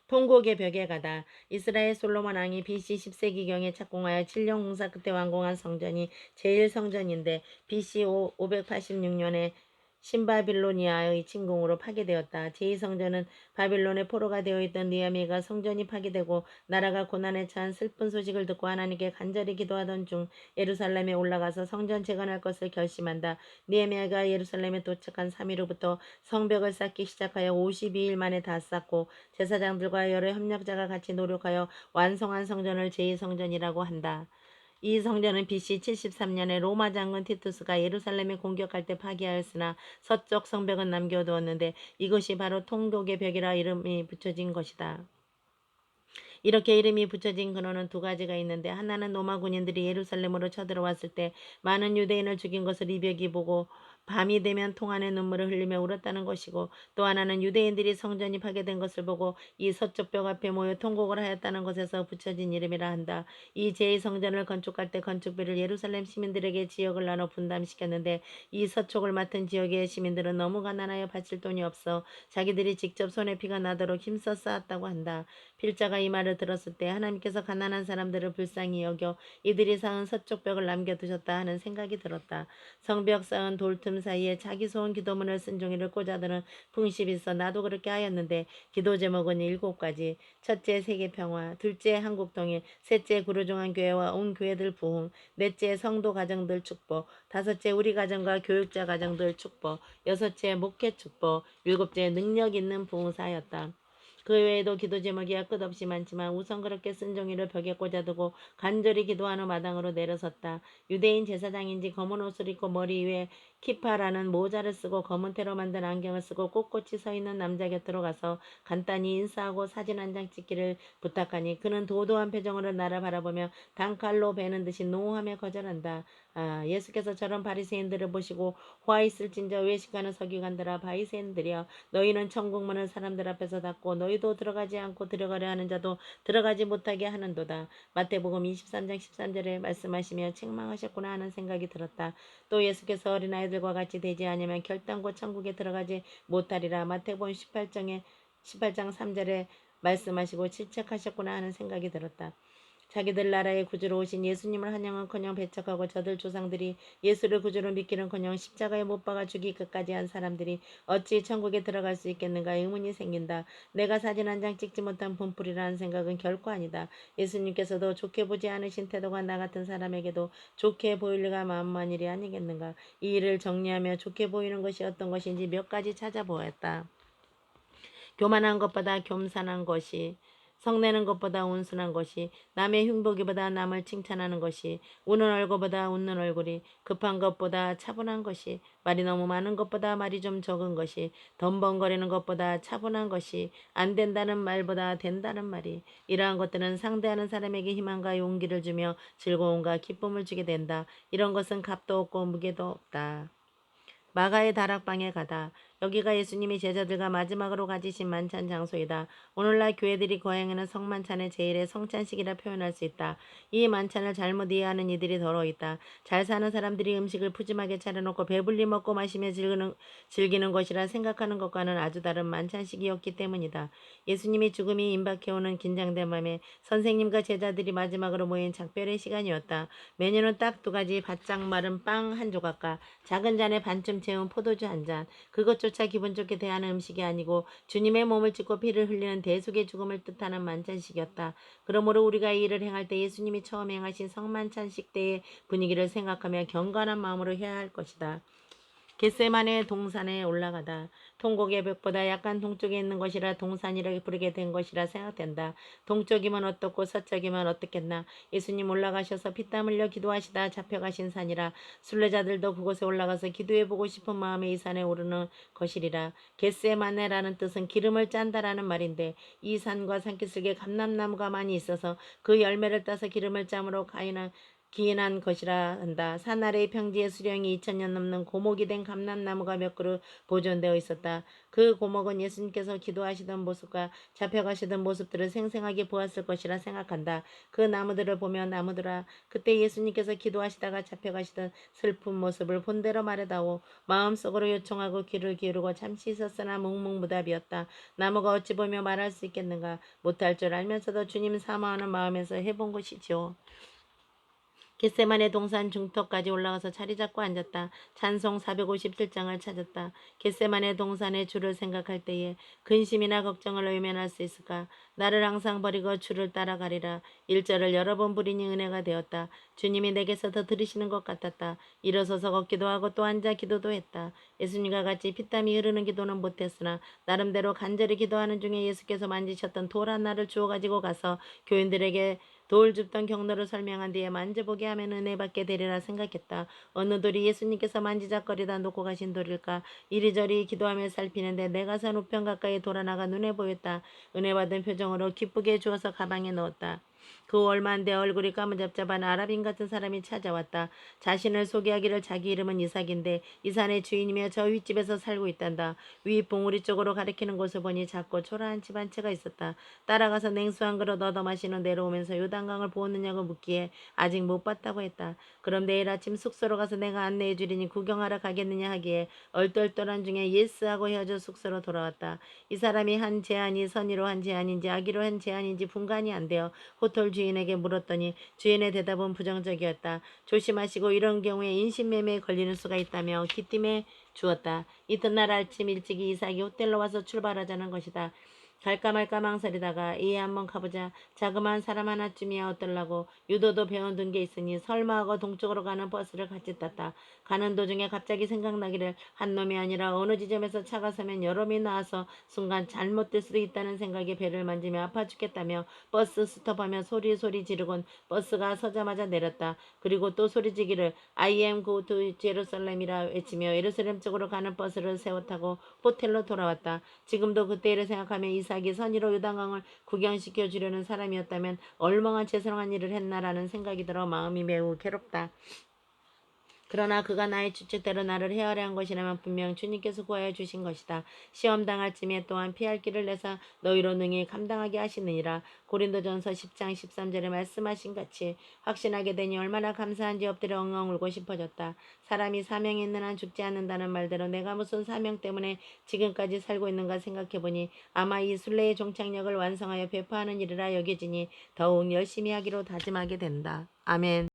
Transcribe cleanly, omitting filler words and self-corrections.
통곡의 벽에 가다. 이스라엘 솔로몬 왕이 BC 10세기경에 착공하여 7년 공사 끝에 완공한 성전이 제1성전인데 BC 586년에 신바빌로니아의 침공으로 파괴되었다. 제2성전은 바빌론의 포로가 되어 있던 느헤미야가 성전이 파괴되고 나라가 고난에 처한 슬픈 소식을 듣고 하나님께 간절히 기도하던 중 예루살렘에 올라가서 성전 재건할 것을 결심한다. 느헤미야가 예루살렘에 도착한 3일 후부터 성벽을 쌓기 시작하여 52일 만에 다 쌓고 제사장들과 여러 협력자가 같이 노력하여 완성한 성전을 제2성전이라고 한다. 이 성전은 BC 73년에 로마 장군 티투스가 예루살렘에 공격할 때 파괴하였으나 서쪽 성벽은 남겨두었는데 이것이 바로 통곡의 벽이라 이름이 붙여진 것이다. 이렇게 이름이 붙여진 근원은 두 가지가 있는데 하나는 로마 군인들이 예루살렘으로 쳐들어왔을 때 많은 유대인을 죽인 것을 이 벽이 보고 밤이 되면 통안의 눈물을 흘리며 울었다는 것이고 또 하나는 유대인들이 성전이 파괴된 것을 보고 이 서쪽 벽 앞에 모여 통곡을 하였다는 것에서 붙여진 이름이라 한다. 이 제2성전을 건축할 때 건축비를 예루살렘 시민들에게 지역을 나눠 분담시켰는데 이 서쪽을 맡은 지역의 시민들은 너무 가난하여 바칠 돈이 없어 자기들이 직접 손에 피가 나도록 힘써 쌓았다고 한다. 필자가 이 말을 들었을 때 하나님께서 가난한 사람들을 불쌍히 여겨 이들이 쌓은 서쪽 벽을 남겨두셨다 하는 생각이 들었다. 성벽 쌓은 돌틈 사이에 자기 소원 기도문을 쓴 종이를 꽂아두는 풍습이 있어 나도 그렇게 하였는데 기도 제목은 7가지. 첫째 세계평화, 둘째 한국통일, 셋째 구루종한 교회와 온 교회들 부흥, 넷째 성도 가정들 축복, 다섯째 우리 가정과 교육자 가정들 축복, 여섯째 목회 축복, 일곱째 능력 있는 부흥사였다. 그 외에도 기도 제목이야 끝없이 많지만 우선 그렇게 쓴 종이를 벽에 꽂아두고 간절히 기도하는 마당으로 내려섰다. 유대인 제사장인지 검은 옷을 입고 머리 위에 키파라는 모자를 쓰고 검은 테로 만든 안경을 쓰고 꼿꼿이 서 있는 남자 곁으로 가서 간단히 인사하고 사진 한 장 찍기를 부탁하니 그는 도도한 표정으로 나를 바라보며 단칼로 베는 듯이 노하며 거절한다. 아, 예수께서 저런 바리새인들을 보시고 화 있을진저 외식하는 서기관들아 바리새인들이여 너희는 천국문을 사람들 앞에서 닫고 너희도 들어가지 않고 들어가려 하는 자도 들어가지 못하게 하는도다. 마태복음 23장 13절에 말씀하시며 책망하셨구나 하는 생각이 들었다. 또 예수께서 어린아이들과 같이 되지 않으면 결단코 천국에 들어가지 못하리라. 마태복음 18장 3절에 말씀하시고 질책하셨구나 하는 생각이 들었다. 자기들 나라의 구주로 오신 예수님을 환영은커녕 배척하고 저들 조상들이 예수를 구주로 믿기는커녕 십자가에 못 박아 죽이기까지 한 사람들이 어찌 천국에 들어갈 수 있겠는가 의문이 생긴다. 내가 사진 한 장 찍지 못한 분풀이라는 생각은 결코 아니다. 예수님께서도 좋게 보지 않으신 태도가 나 같은 사람에게도 좋게 보일 리가 만무한 일이 아니겠는가. 이 일을 정리하며 좋게 보이는 것이 어떤 것인지 몇 가지 찾아보았다. 교만한 것보다 겸손한 것이, 성내는 것보다 온순한 것이, 남의 흉보기보다 남을 칭찬하는 것이, 우는 얼굴보다 웃는 얼굴이, 급한 것보다 차분한 것이, 말이 너무 많은 것보다 말이 좀 적은 것이, 덤벙거리는 것보다 차분한 것이, 안 된다는 말보다 된다는 말이, 이러한 것들은 상대하는 사람에게 희망과 용기를 주며 즐거움과 기쁨을 주게 된다. 이런 것은 값도 없고 무게도 없다. 마가의 다락방에 가다. 여기가 예수님이 제자들과 마지막으로 가지신 만찬 장소이다. 오늘날 교회들이 거행하는 성만찬의 제일의 성찬식이라 표현할 수 있다. 이 만찬을 잘못 이해하는 이들이 더러 있다. 잘 사는 사람들이 음식을 푸짐하게 차려놓고 배불리 먹고 마시며 즐기는 것이라 생각하는 것과는 아주 다른 만찬식이었기 때문이다. 예수님이 죽음이 임박해오는 긴장된 밤에 선생님과 제자들이 마지막으로 모인 작별의 시간이었다. 메뉴는 딱 2가지 바짝 마른 빵 한 조각과 작은 잔에 반쯤 채운 포도주 한 잔. 그것조차 기분 좋게 대하는 음식이 아니고 주님의 몸을 찢고 피를 흘리는 대속의 죽음을 뜻하는 만찬식이었다. 그러므로 우리가 이 일을 행할 때 예수님이 처음 행하신 성만찬식 때의 분위기를 생각하며 경건한 마음으로 해야 할 것이다. 겟세마네 동산에 올라가다. 통곡의 벽보다 약간 동쪽에 있는 것이라 동산이라고 부르게 된 것이라 생각된다. 동쪽이면 어떻고 서쪽이면 어떻겠나. 예수님 올라가셔서 피땀 흘려 기도하시다 잡혀가신 산이라 순례자들도 그곳에 올라가서 기도해보고 싶은 마음에 이 산에 오르는 것이리라. 겟세마네라는 뜻은 기름을 짠다라는 말인데 이 산과 산기슭에 감람나무가 많이 있어서 그 열매를 따서 기름을 짬으로 가인한 기인한 것이라 한다. 산 아래의 평지에 수령이 2000년 넘는 고목이 된 감람나무가 몇 그루 보존되어 있었다. 그 고목은 예수님께서 기도하시던 모습과 잡혀가시던 모습들을 생생하게 보았을 것이라 생각한다. 그 나무들을 보며 나무들아 그때 예수님께서 기도하시다가 잡혀가시던 슬픈 모습을 본대로 말해다오. 마음속으로 요청하고 귀를 기울이고 잠시 있었으나 묵묵무답이었다. 나무가 어찌 보며 말할 수 있겠는가. 못할 줄 알면서도 주님 사모하는 마음에서 해본 것이지요. 겟세마네 동산 중턱까지 올라가서 자리 잡고 앉았다. 찬송 457장을 찾았다. 겟세마네 동산의 주를 생각할 때에 근심이나 걱정을 외면할 수 있을까? 나를 항상 버리고 주를 따라가리라. 1절을 여러 번 부리니 은혜가 되었다. 주님이 내게서 더 들으시는 것 같았다. 일어서서 걷기도 하고 또 앉아 기도도 했다. 예수님과 같이 피땀이 흐르는 기도는 못했으나 나름대로 간절히 기도하는 중에 예수께서 만지셨던 돌 하나를 주워 가지고 가서 교인들에게 돌 줍던 경로를 설명한 뒤에 만져보게 하면 은혜 받게 되리라 생각했다. 어느 돌이 예수님께서 만지작거리다 놓고 가신 돌일까? 이리저리 기도하며 살피는데 내가 산 우편 가까이 돌아나가 눈에 보였다. 은혜 받은 표정으로 기쁘게 주어서 가방에 넣었다. 그 얼마 안 돼 얼굴이 까무잡잡한 아랍인 같은 사람이 찾아왔다. 자신을 소개하기를 자기 이름은 이삭인데 이 산의 주인이며 저 윗집에서 살고 있단다. 위 봉우리 쪽으로 가리키는 곳을 보니 작고 초라한 집 한 채가 있었다. 따라가서 냉수 한 그릇 얻어 마시는 내려오면서 요단강을 보았느냐고 묻기에 아직 못 봤다고 했다. 그럼 내일 아침 숙소로 가서 내가 안내해 주리니 구경하러 가겠느냐 하기에 얼떨떨한 중에 예스하고 헤어져 숙소로 돌아왔다. 이 사람이 한 제안이 선의로 한 제안인지 악의로 한 제안인지 분간이 안 되어 호텔 주인에게 물었더니 주인의 대답은 부정적이었다. 조심하시고 이런 경우에 인신매매에 걸리는 수가 있다며 기띔해 주었다. 이튿날 아침 일찍이 이삭이 호텔로 와서 출발하자는 것이다. 갈까 말까 망설이다가 이에 한번 가보자. 자그마한 사람 하나쯤이야 어떨라고. 유도도 배워둔 게 있으니 설마 하고 동쪽으로 가는 버스를 같이 탔다. 가는 도중에 갑자기 생각나기를 한 놈이 아니라 어느 지점에서 차가 서면 여러 놈이 나와서 순간 잘못될 수도 있다는 생각에 배를 만지며 아파 죽겠다며 버스 스톱하며 소리 지르곤 버스가 서자마자 내렸다. 그리고 또 소리지기를 I am go to Jerusalem이라 외치며 예루살렘 쪽으로 가는 버스를 세워 타고 호텔로 돌아왔다. 지금도 그때 일을 생각하면 이삭이 선의로 요단강을 구경시켜 주려는 사람이었다면 얼마나 죄송한 일을 했나라는 생각이 들어 마음이 매우 괴롭다. 그러나 그가 나의 추측대로 나를 헤아려 한 것이라면 분명 주님께서 구하여 주신 것이다. 시험 당할 쯤에 또한 피할 길을 내사 너희로 능히 감당하게 하시느니라. 고린도전서 10장 13절에 말씀하신 같이 확신하게 되니 얼마나 감사한지 엎드려 엉엉 울고 싶어졌다. 사람이 사명이 있는 한 죽지 않는다는 말대로 내가 무슨 사명 때문에 지금까지 살고 있는가 생각해보니 아마 이 순례의 종착역을 완성하여 배포하는 일이라 여겨지니 더욱 열심히 하기로 다짐하게 된다. 아멘.